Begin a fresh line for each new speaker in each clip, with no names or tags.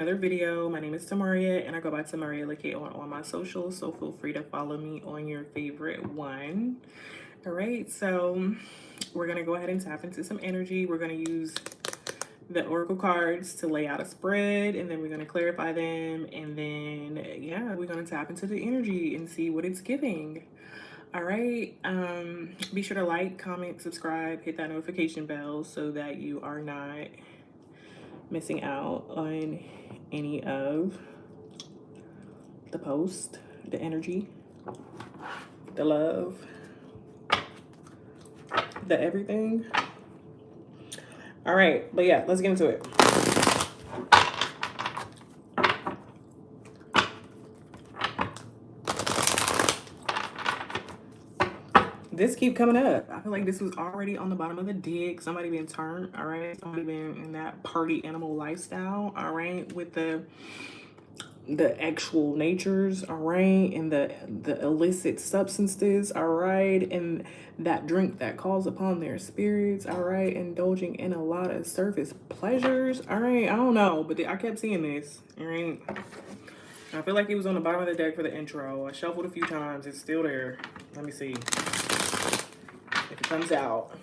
Another video. My name is Tamaria and I go by Tamaria Lakay on all my socials, so feel free to follow me on your favorite one. All right, so we're gonna go ahead and tap into some energy. We're gonna use the oracle cards to lay out a spread, and then we're gonna clarify them, and then yeah, we're gonna tap into the energy and see what it's giving. All right, be sure to like, comment, subscribe, hit that notification bell so that you are not missing out on any of the post, the energy, the love, the everything. All right, but yeah, let's get into it. This keep coming up. I feel like this was already on the bottom of the deck. Somebody been turned, all right? Somebody been in that party animal lifestyle, all right? With the actual natures, all right, and the illicit substances, all right, and that drink that calls upon their spirits, all right, indulging in a lot of surface pleasures, all right. I don't know, but I kept seeing this, all right. I feel like it was on the bottom of the deck for the intro. I shuffled a few times. It's still there. Let me see if it comes out.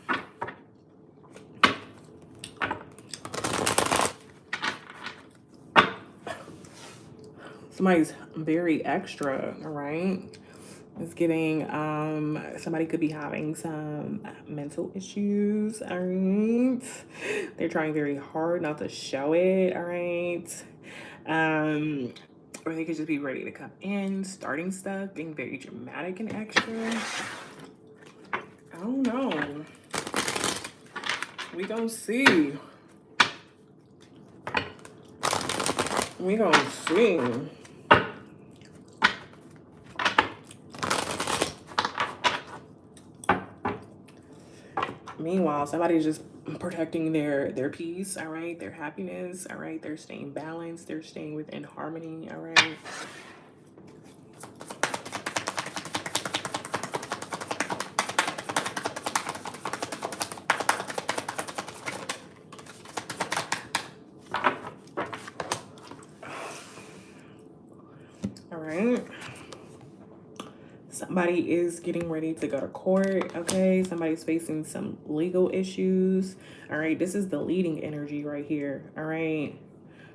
Somebody's very extra, all right? It's giving somebody could be having some mental issues, all right? They're trying very hard not to show it, all right? Or they could just be ready to come in, starting stuff, being very dramatic and extra. I don't know. We gonna see. We gonna see. Meanwhile, somebody's just protecting their peace, all right, their happiness, all right, they're staying balanced, they're staying within harmony, all right. All right. Somebody is getting ready to go to court, okay? Somebody's facing some legal issues, all right? This is the leading energy right here, all right?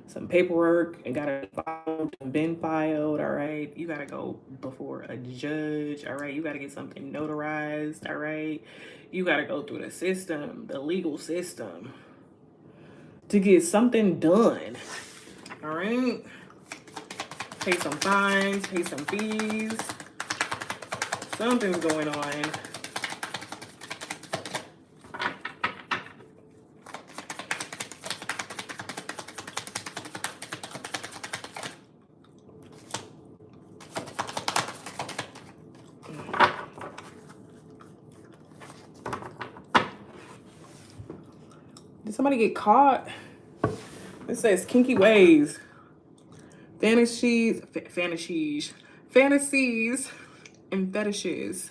Some paperwork and gotta be filed and been filed, all right? You gotta go before a judge, all right? You gotta get something notarized, all right? You gotta go through the system, the legal system, to get something done, all right? Pay some fines, pay some fees. Something's going on. Did somebody get caught? It says kinky ways, fantasies, and fetishes.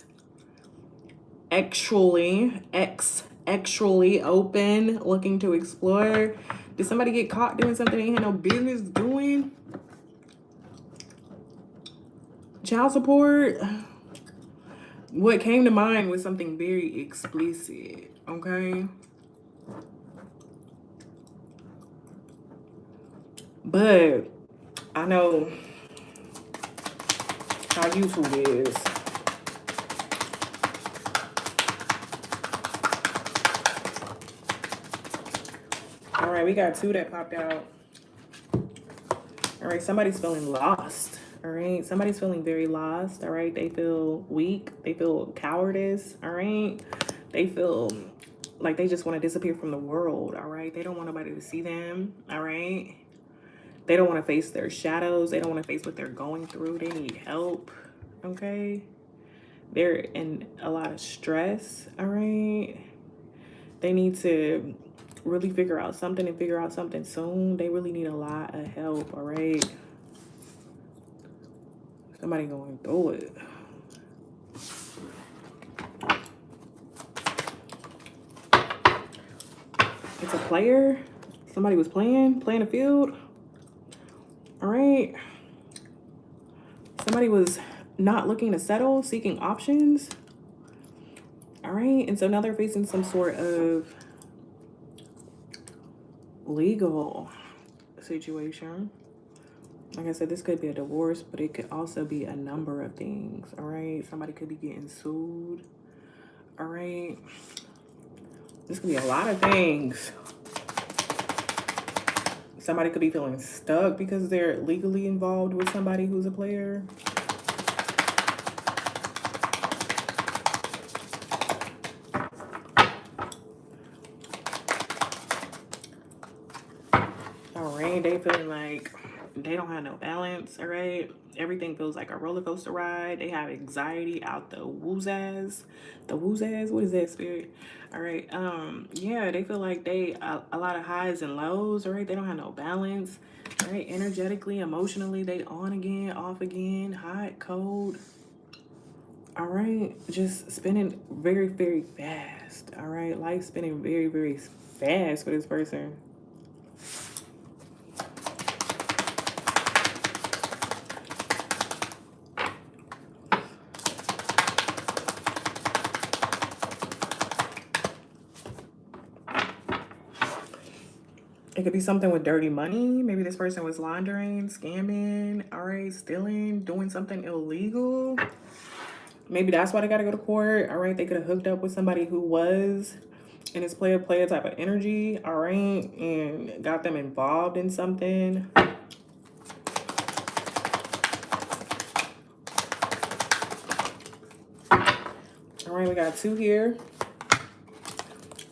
Actually open, looking to explore. Did somebody get caught doing something they had no business doing? Child support. What came to mind was something very explicit, okay? But I know how YouTube is. All right, we got two that popped out. All right, somebody's feeling lost. All right, somebody's feeling very lost. All right, they feel weak. They feel cowardice. All right, they feel like they just want to disappear from the world. All right, they don't want nobody to see them. All right, they don't want to face their shadows. They don't want to face what they're going through. They need help. Okay, they're in a lot of stress. All right, they need to really figure out something and figure out something soon. They really need a lot of help, all right? Somebody going through it. It's a player. Somebody was playing a field. All right. Somebody was not looking to settle, seeking options. All right. And so now they're facing some sort of legal situation. Like I said, this could be a divorce, but it could also be a number of things. All right. Somebody could be getting sued. All right. This could be a lot of things. Somebody could be feeling stuck because they're legally involved with somebody who's a player. All right, they feeling like they don't have no balance, all right? Everything feels like a roller coaster ride. They have anxiety out the woozazz. The woozazz, what is that, spirit? All right, yeah, they feel like they a lot of highs and lows, all right? They don't have no balance, all right? Energetically, emotionally, they on again, off again, hot, cold. All right, just spinning very, very fast, all right? Life spinning very, very fast for this person. It could be something with dirty money. Maybe this person was laundering, scamming, all right, stealing, doing something illegal. Maybe that's why they got to go to court. All right, they could have hooked up with somebody who was in this player type of energy, all right, and got them involved in something. All right, we got 2 here.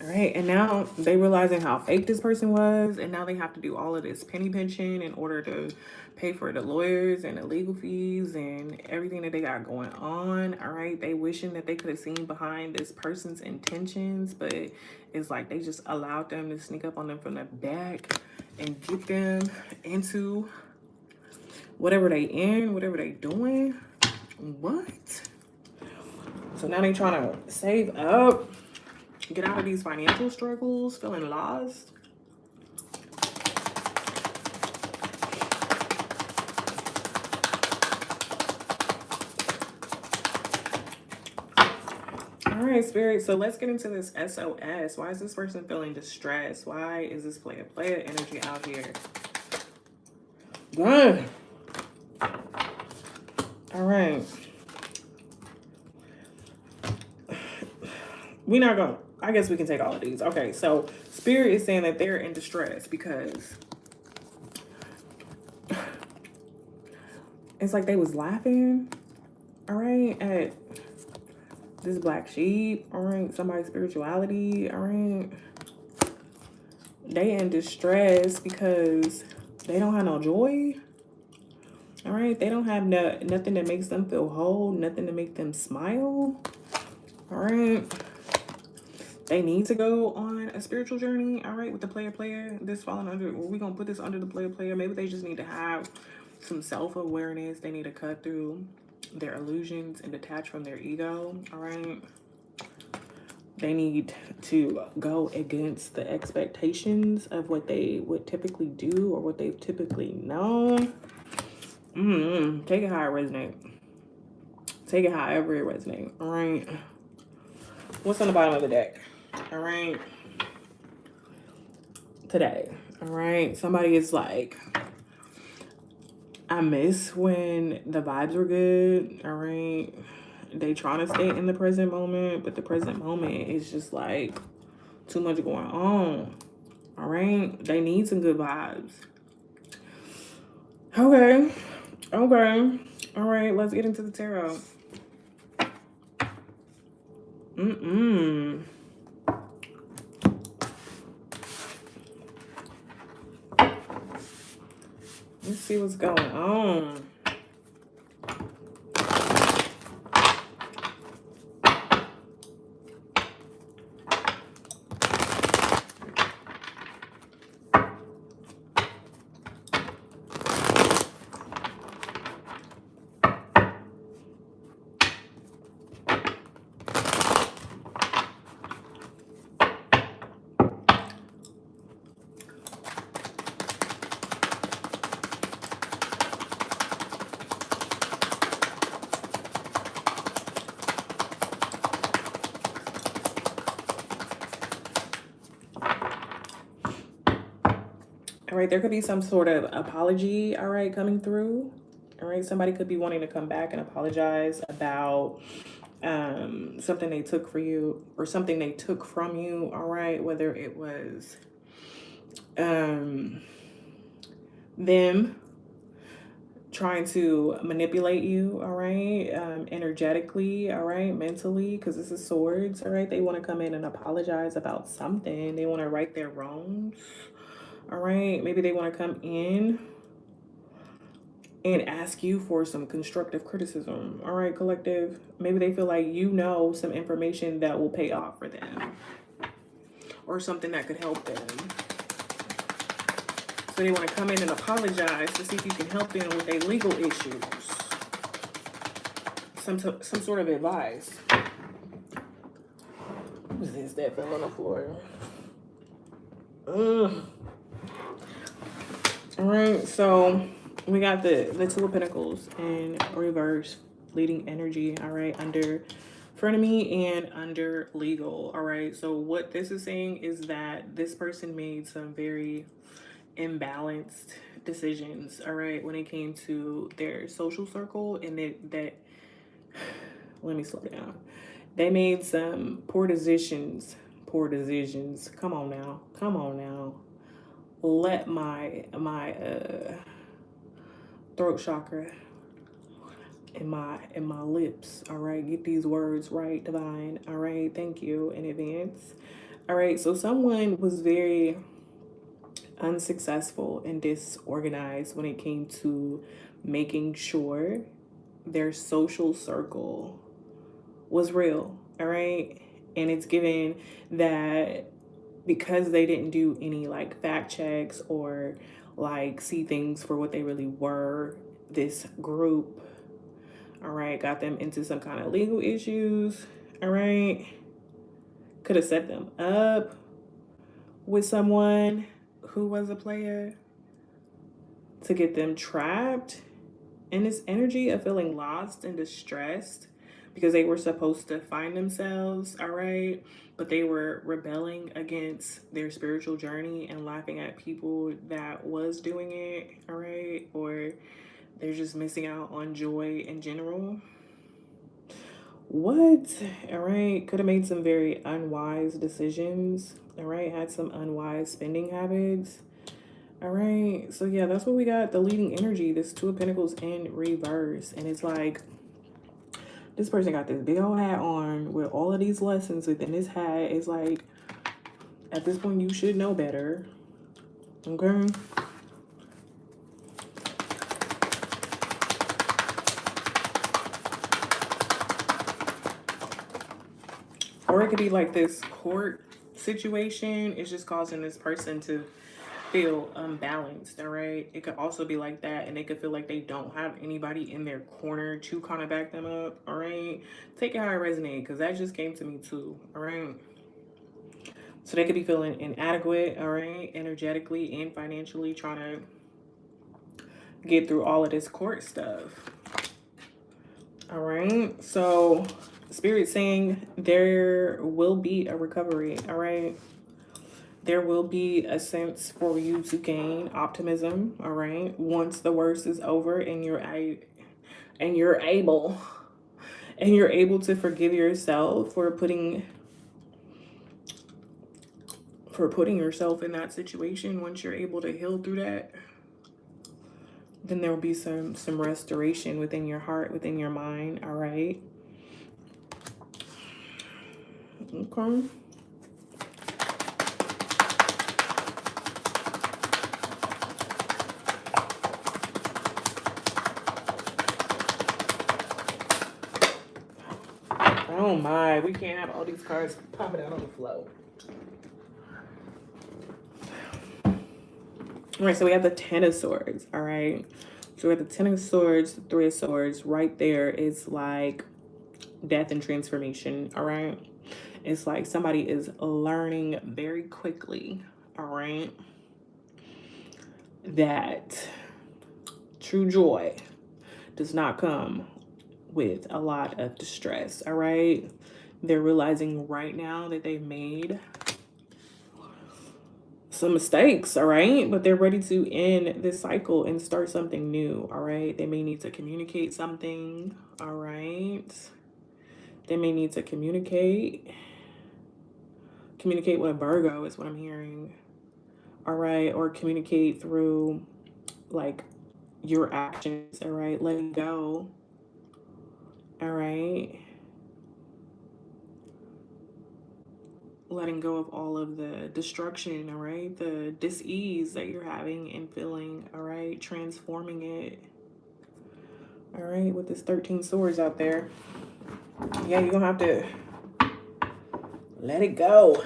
All right, and now they realizing how fake this person was, and now they have to do all of this penny pinching in order to pay for the lawyers and the legal fees and everything that they got going on. All right, they wishing that they could have seen behind this person's intentions, but it's like they just allowed them to sneak up on them from the back and get them into whatever they in, whatever they doing. What? So now they trying to save up, get out of these financial struggles, feeling lost. All right, Spirit. So let's get into this SOS. Why is this person feeling distressed? Why is this player energy out here? Good. All right. We're not going to, I guess we can take all of these. Okay, so Spirit is saying that they're in distress because it's like they was laughing, all right, at this black sheep, all right, somebody's spirituality, all right. They in distress because they don't have no joy, all right. They don't have nothing that makes them feel whole, nothing to make them smile, all right. They need to go on a spiritual journey, all right, with the player. This falling under, well, we're going to put this under the player. Maybe they just need to have some self-awareness. They need to cut through their illusions and detach from their ego, all right? They need to go against the expectations of what they would typically do or what they've typically known. Take it how it resonates. Take it however it resonates, all right? What's on the bottom of the deck? All right, today, all right, somebody is like, I miss when the vibes were good, all right. They trying to stay in the present moment, but the present moment is just like too much going on, all right. They need some good vibes. Okay, all right, let's get into the tarot. Let's see what's going on. right, there could be some sort of apology, all right, coming through. All right, somebody could be wanting to come back and apologize about something they took for you or something they took from you, all right, whether it was them trying to manipulate you, all right, energetically, all right, mentally, because this is swords, all right. They want to come in and apologize about something. They want to right their wrongs, all right. Maybe they want to come in and ask you for some constructive criticism, all right, collective. Maybe they feel like you know some information that will pay off for them or something that could help them. So they want to come in and apologize to see if you can help them with their legal issues. Some sort of advice. What is this that fell on the floor? All right, so we got the Two of Pentacles in reverse, leading energy, all right, under frenemy and under legal, all right. So what this is saying is that this person made some very imbalanced decisions, all right, when it came to their social circle, and that let me slow down. They made some poor decisions. Come on now. Let my throat chakra and my lips, all right, get these words right, divine, all right. Thank you in advance. All right, so someone was very unsuccessful and disorganized when it came to making sure their social circle was real, all right. And it's given that because they didn't do any like fact checks or like see things for what they really were, this group, all right, got them into some kind of legal issues, all right. Could have set them up with someone who was a player to get them trapped in this energy of feeling lost and distressed because they were supposed to find themselves, all right, but they were rebelling against their spiritual journey and laughing at people that was doing it, all right, or they're just missing out on joy in general. What? All right, could have made some very unwise decisions, all right, had some unwise spending habits. All right, so yeah, that's what we got. The leading energy, this Two of Pentacles in reverse. And it's like, this person got this big old hat on with all of these lessons within this hat. It's like, at this point, you should know better. Okay? Or it could be like this court situation. It's just causing this person to feel unbalanced, all right. It could also be like that, and they could feel like they don't have anybody in their corner to kind of back them up, all right. Take it how it resonates, because that just came to me too, all right. So they could be feeling inadequate, all right, energetically and financially, trying to get through all of this court stuff, all right. So Spirit saying there will be a recovery, all right. There will be a sense for you to gain optimism, all right, once the worst is over and you're able to forgive yourself for putting yourself in that situation. Once you're able to heal through that, then there will be some restoration within your heart, within your mind, all right. Okay. Oh my, we can't have all these cards popping out on the floor. All right, so we have the Ten of Swords, all right? So we have the Ten of Swords, the Three of Swords. Right there is like death and transformation, all right? It's like somebody is learning very quickly, all right, that true joy does not come with a lot of distress, all right? They're realizing right now that they've made some mistakes, all right? But they're ready to end this cycle and start something new, all right? They may need to communicate something, all right? They may need to communicate with a Virgo is what I'm hearing, all right? Or communicate through like your actions, all right? Letting go, all right? Letting go of all of the destruction, all right? The dis-ease that you're having and feeling, all right? Transforming it, all right? With this 13 swords out there. Yeah, you're gonna have to let it go.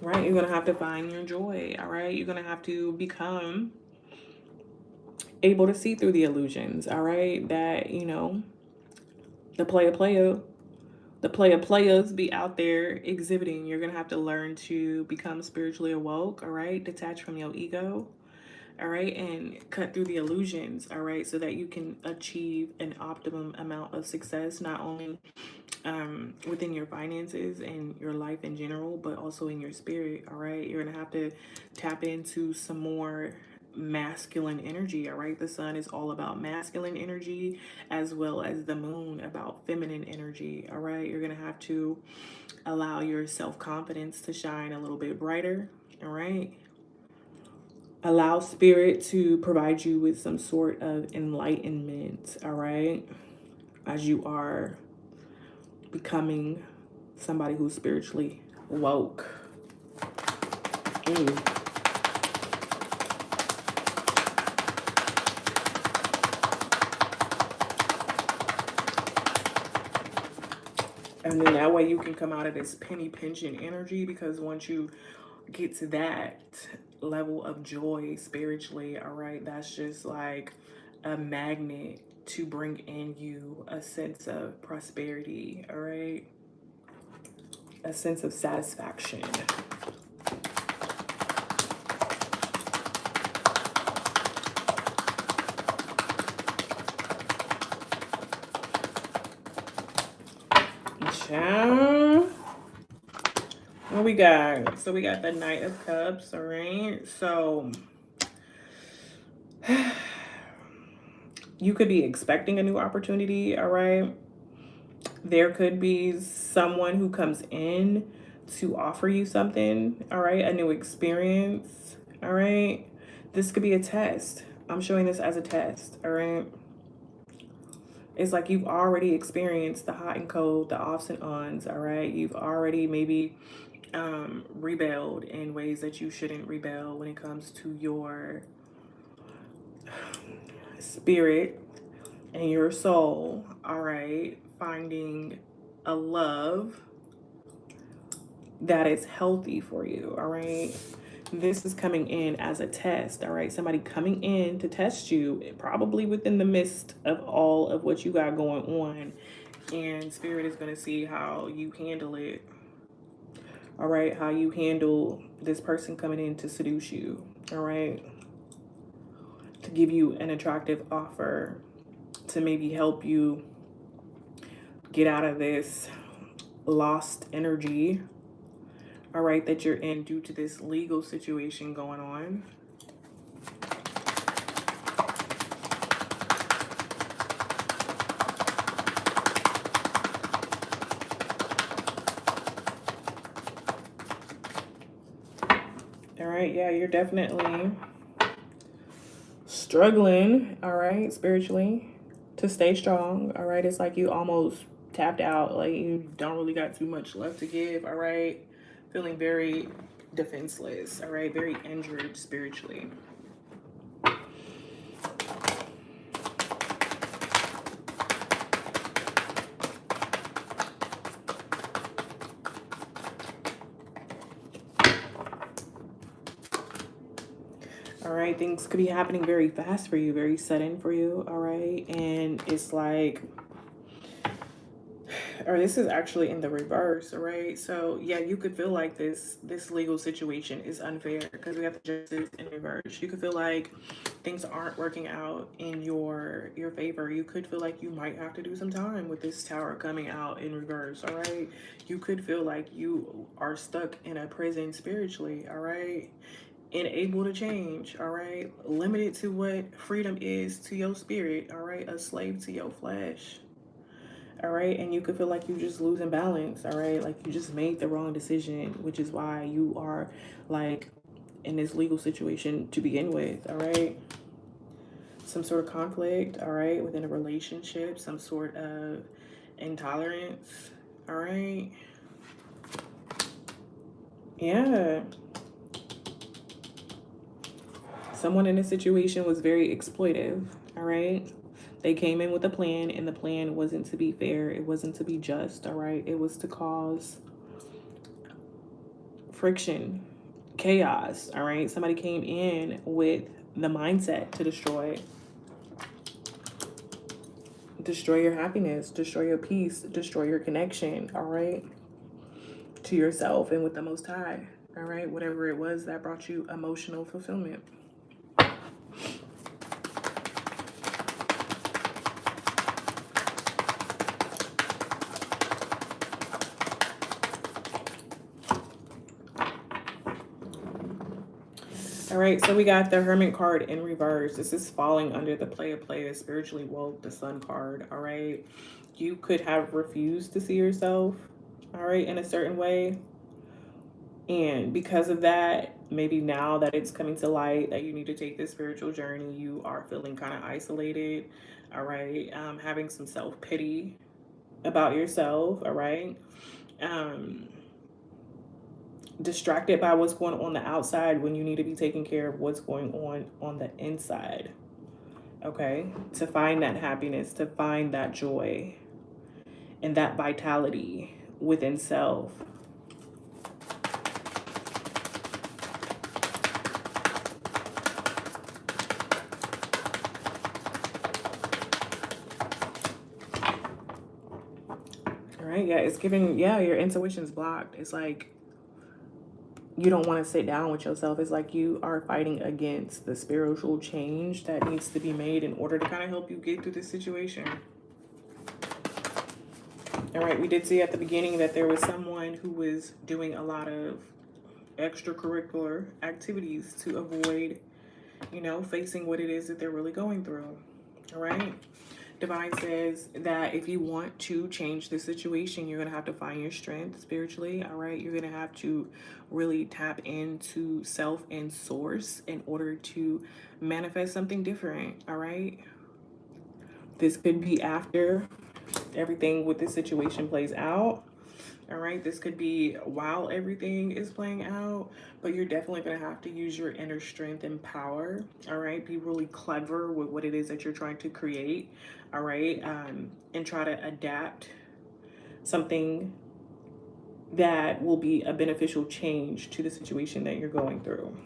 Right? You're gonna have to find your joy, all right? You're gonna have to become able to see through the illusions, all right? That, you know, the players be out there exhibiting. You're gonna have to learn to become spiritually awoke, all right? Detach from your ego, all right? And cut through the illusions, all right? So that you can achieve an optimum amount of success, not only within your finances and your life in general, but also in your spirit, all right? You're gonna have to tap into some more masculine energy, all right? The sun is all about masculine energy, as well as the moon about feminine energy, all right? You're gonna have to allow your self-confidence to shine a little bit brighter, all right? Allow spirit to provide you with some sort of enlightenment, all right? As you are becoming somebody who's spiritually woke. And then that way you can come out of this penny pinching energy, because once you get to that level of joy spiritually, all right, that's just like a magnet to bring in you a sense of prosperity, all right? A sense of satisfaction. What we got? So we got the Knight of Cups, all right? So you could be expecting a new opportunity, all right? There could be someone who comes in to offer you something, all right? A new experience, all right? This could be a test. I'm showing this as a test, all right? It's like you've already experienced the hot and cold, the offs and ons, all right? You've already maybe rebelled in ways that you shouldn't rebel when it comes to your spirit and your soul, all right? Finding a love that is healthy for you, all right? This is coming in as a test, all right? Somebody coming in to test you, probably within the midst of all of what you got going on. And spirit is going to see how you handle it, all right? How you handle this person coming in to seduce you, all right? To give you an attractive offer, to maybe help you get out of this lost energy, all right, that you're in due to this legal situation going on. All right, yeah, you're definitely struggling, all right, spiritually, to stay strong, all right? It's like you almost tapped out, like you don't really got too much left to give, all right? Feeling very defenseless, all right? Very injured spiritually. All right, things could be happening very fast for you, very sudden for you, all right? And it's like or this is actually in the reverse, all right? So yeah, you could feel like this legal situation is unfair because we have the justice in reverse. You could feel like things aren't working out in your favor. You could feel like you might have to do some time with this tower coming out in reverse, all right? You could feel like you are stuck in a prison spiritually, all right? Unable to change, all right? Limited to what freedom is to your spirit, all right? A slave to your flesh, all right? And you could feel like you just losing balance, all right? Like you just made the wrong decision, which is why you are like in this legal situation to begin with, all right? Some sort of conflict, all right, within a relationship, some sort of intolerance, all right? Yeah. Someone in this situation was very exploitive, all right? They came in with a plan, and the plan wasn't to be fair. It wasn't to be just, all right? It was to cause friction, chaos, all right? Somebody came in with the mindset to destroy your happiness, destroy your peace, destroy your connection, all right? To yourself and with the Most High, all right? Whatever it was that brought you emotional fulfillment. All right, so we got the Hermit card in reverse. This is falling under the playa, spiritually woke, the Sun card, all right? You could have refused to see yourself, all right, in a certain way. And because of that, maybe now that it's coming to light that you need to take this spiritual journey, you are feeling kind of isolated, all right? Having some self-pity about yourself, all right? Um, Distracted by what's going on the outside when you need to be taking care of what's going on the inside, okay? To find that happiness, to find that joy and that vitality within self. All right, yeah, it's giving, yeah, your intuition's blocked. It's like you don't want to sit down with yourself. It's like you are fighting against the spiritual change that needs to be made in order to kind of help you get through this situation. All right, we did see at the beginning that there was someone who was doing a lot of extracurricular activities to avoid, you know, facing what it is that they're really going through. All right. Divine says that if you want to change the situation, you're going to have to find your strength spiritually. All right. You're going to have to really tap into self and source in order to manifest something different. All right. This could be after everything with this situation plays out. All right, this could be while everything is playing out, but you're definitely going to have to use your inner strength and power. All right, be really clever with what it is that you're trying to create. All right, and try to adapt something that will be a beneficial change to the situation that you're going through.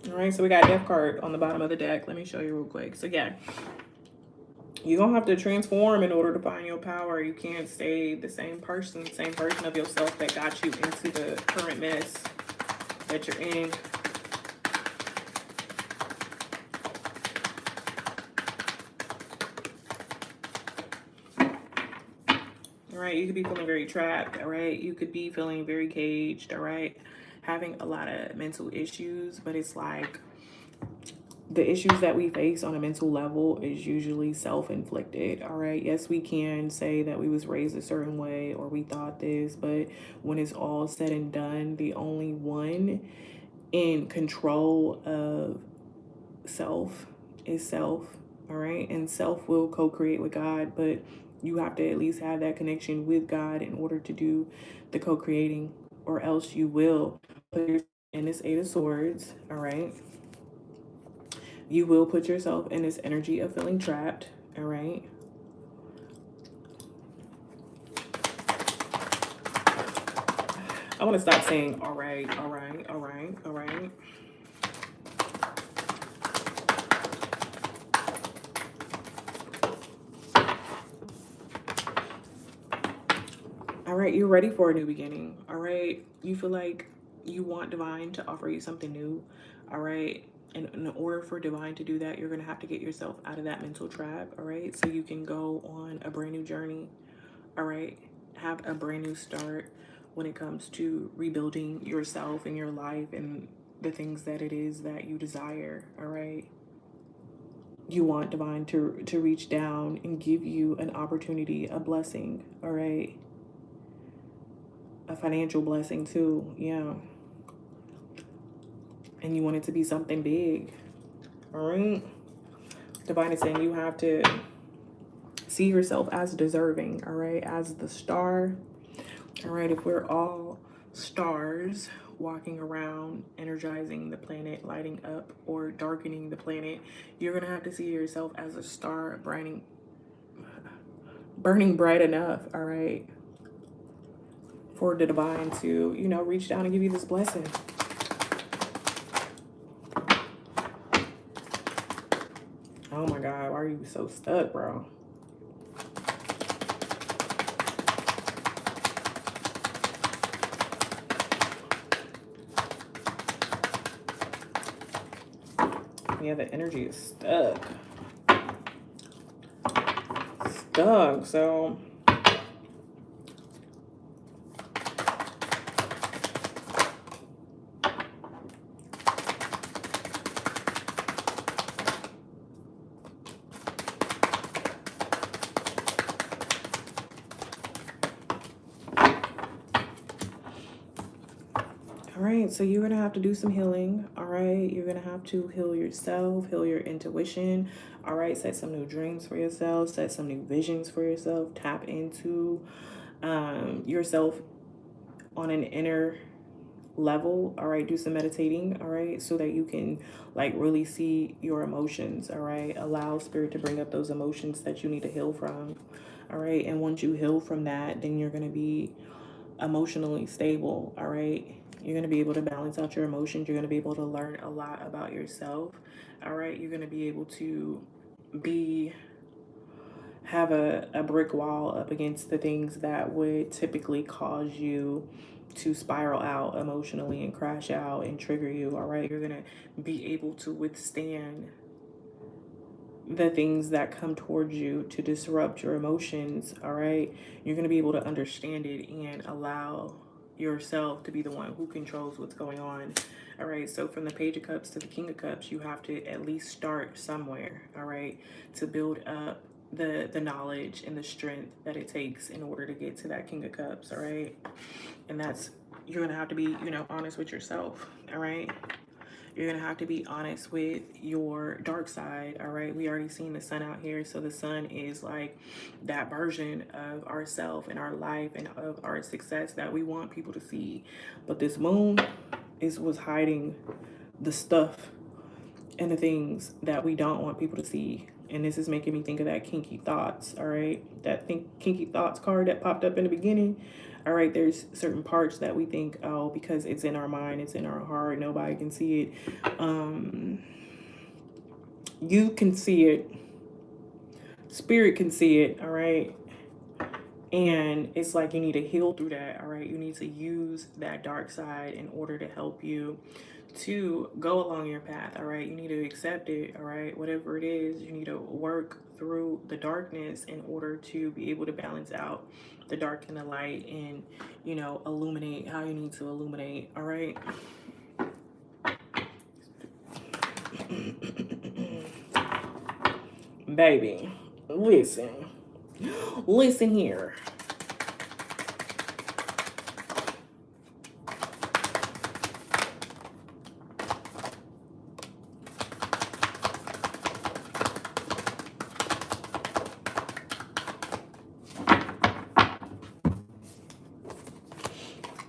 All right, so we got Death card on the bottom of the deck. Let me show you real quick. So yeah, you're going to have to transform in order to find your power. You can't stay the same person of yourself that got you into the current mess that you're in. All right, you could be feeling very trapped, all right? You could be feeling very caged, all right? Having a lot of mental issues, but it's like the issues that we face on a mental level is usually self-inflicted, all right? Yes, we can say that we was raised a certain way or we thought this, but when it's all said and done, the only one in control of self is self, all right? And self will co-create with God, but you have to at least have that connection with God in order to do the co-creating, or else you will put yourself in this Eight of Swords, all right? You will put yourself in this energy of feeling trapped, all right? want to stop saying all right, all right, all right, all right. All right, you're ready for a new beginning. All right, you feel like you want divine to offer you something new. All right, and in order for divine to do that, you're going to have to get yourself out of that mental trap. All right, so you can go on a brand new journey. All right, have a brand new start when it comes to rebuilding yourself and your life and the things that it is that you desire. All right, you want divine to reach down and give you an opportunity, a blessing. All right, a financial blessing too. Yeah, and you want it to be something big. All right, divine is saying you have to see yourself as deserving. All right, as the star. All right, if we're all stars walking around, energizing the planet, lighting up or darkening the planet, you're gonna have to see yourself as a star burning bright enough, all right, for the divine to, you know, reach down and give you this blessing. Oh my God, why are you so stuck, bro? Yeah, the energy is stuck. Stuck, so all right, so you're gonna have to do some healing. All right, you're gonna have to heal yourself, heal your intuition. All right, set some new dreams for yourself, set some new visions for yourself, tap into yourself on an inner level. All right, do some meditating. All right, so that you can like really see your emotions. All right, allow spirit to bring up those emotions that you need to heal from. All right, and once you heal from that, then you're gonna be emotionally stable. All right, you're going to be able to balance out your emotions. You're going to be able to learn a lot about yourself. All right, you're going to be able to be have a brick wall up against the things that would typically cause you to spiral out emotionally and crash out and trigger you. All right, you're going to be able to withstand the things that come towards you to disrupt your emotions. All right, you're going to be able to understand it and allow yourself to be the one who controls what's going on. All right, so from the Page of Cups to the King of Cups, you have to at least start somewhere. All right, to build up the knowledge and the strength that it takes in order to get to that King of Cups. All right, and that's, you're gonna have to be, you know, honest with yourself. All right, you're gonna have to be honest with your dark side. All right, we already seen the sun out here, so the sun is like that version of ourself and our life and of our success that we want people to see. But this moon is what's hiding the stuff and the things that we don't want people to see. And this is making me think of that kinky thoughts. All right, that kinky thoughts card that popped up in the beginning. All right, there's certain parts that we think, oh, because it's in our mind, it's in our heart, nobody can see it. You can see it, spirit can see it. All right, and it's like you need to heal through that. All right, you need to use that dark side in order to help you to go along your path. All right, you need to accept it. All right, whatever it is, you need to work through the darkness in order to be able to balance out the dark and the light, and, you know, illuminate how you need to illuminate. All right. Baby, listen here.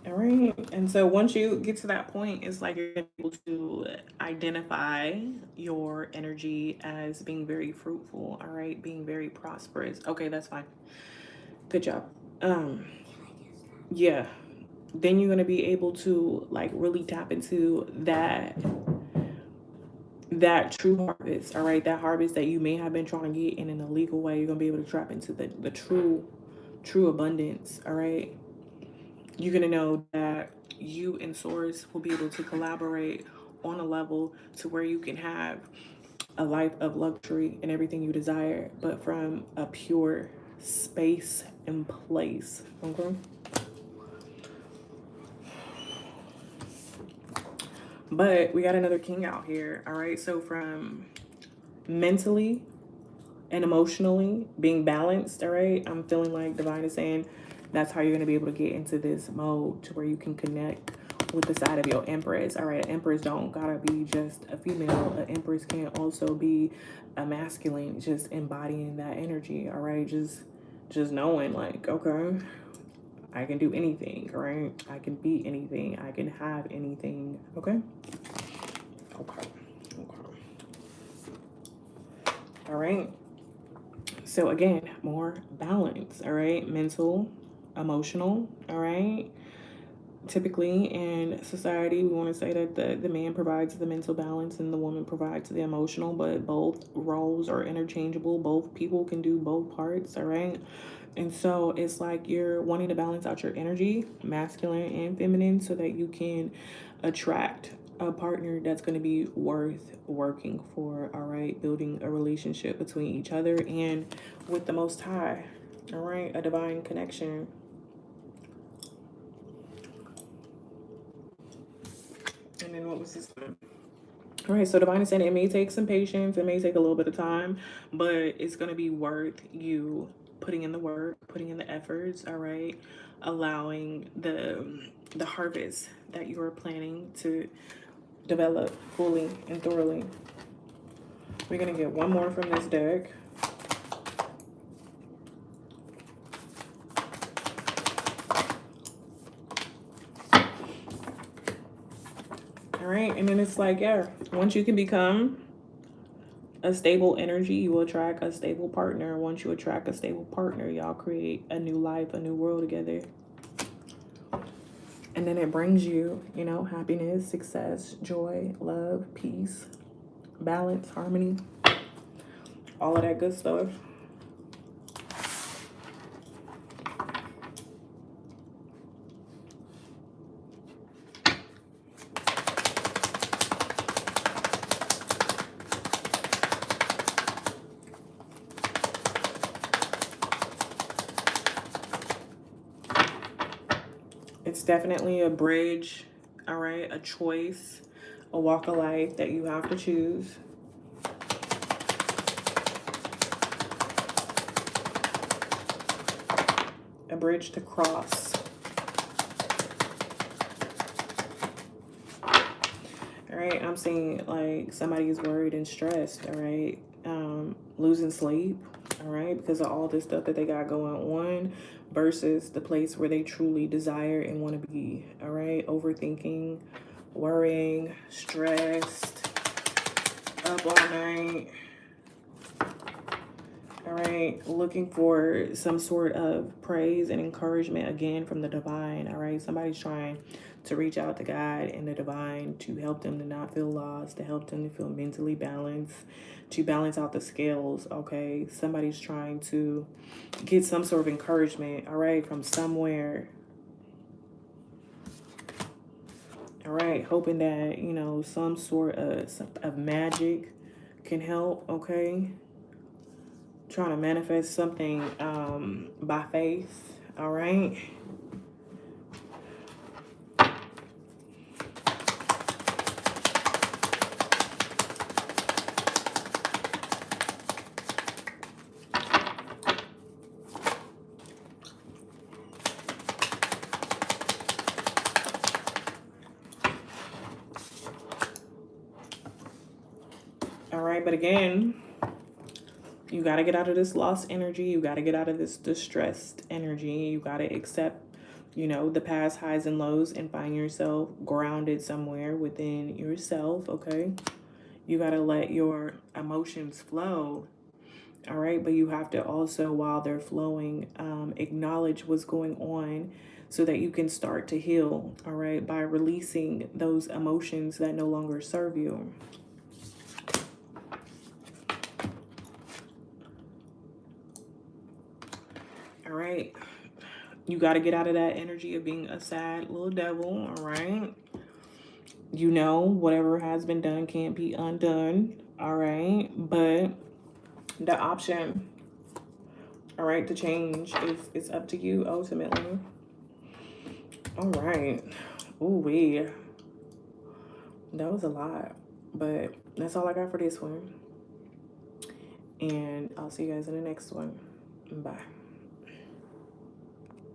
All right. And so once you get to that point, it's like you're able to identify your energy as being very fruitful. All right. Being very prosperous. Okay, that's fine. Good job. Yeah. then you're going to be able to like really tap into that true harvest. All right, that harvest that you may have been trying to get in an illegal way. You're going to be able to tap into the true abundance. All right, you're going to know that you and source will be able to collaborate on a level to where you can have a life of luxury and everything you desire, but from a pure space and place. Okay, but we got another king out here. All right, so from mentally and emotionally being balanced, all right, I'm feeling like divine is saying that's how you're going to be able to get into this mode to where you can connect with the side of your empress. All right, empress don't gotta be just a female. An empress can also be a masculine, just embodying that energy. All right, just knowing like, okay, I can do anything. All right, I can be anything, I can have anything. Okay, okay, okay. All right, so again, more balance. All right, mental, emotional. All right, typically in society, we want to say that the man provides the mental balance and the woman provides the emotional, but both roles are interchangeable. Both people can do both parts, all right? And so it's like you're wanting to balance out your energy, masculine and feminine, so that you can attract a partner that's going to be worth working for, all right? Building a relationship between each other and with the Most High, all right? A divine connection. And then what was this one? All right, so divine is saying it may take some patience, it may take a little bit of time, but it's going to be worth you putting in the work, putting in the efforts, all right? Allowing the harvest that you are planning to develop fully and thoroughly. We're going to get one more from this deck. All right, and then it's like, yeah, once you can become a stable energy, you will attract a stable partner. Once you attract a stable partner, y'all create a new life, a new world together. And then it brings you, you know, happiness, success, joy, love, peace, balance, harmony, all of that good stuff. It's definitely a bridge, all right, a choice, a walk of life that you have to choose. A bridge to cross. All right, I'm seeing like somebody is worried and stressed, all right, losing sleep, all right, because of all this stuff that they got going on versus the place where they truly desire and want to be, all right, overthinking, worrying, stressed, up all night, all right, looking for some sort of praise and encouragement again from the divine, all right, somebody's trying to reach out to God and the divine to help them to not feel lost, to help them to feel mentally balanced, to balance out the scales, okay? Somebody's trying to get some sort of encouragement, all right, from somewhere. All right, hoping that, you know, some sort of magic can help, okay? Trying to manifest something by faith, all right? All right, but again, you got to get out of this lost energy. You got to get out of this distressed energy. You got to accept, you know, the past highs and lows and find yourself grounded somewhere within yourself, okay? You got to let your emotions flow, All right, but you have to also, while they're flowing, acknowledge what's going on so that you can start to heal, all right, by releasing those emotions that no longer serve you. All right, you got to get out of that energy of being a sad little devil, all right? You know, whatever has been done can't be undone, all right? But the option, all right, to change is up to you ultimately. All right. Ooh, that was a lot, but that's all I got for this one. And I'll see you guys in the next one. Bye.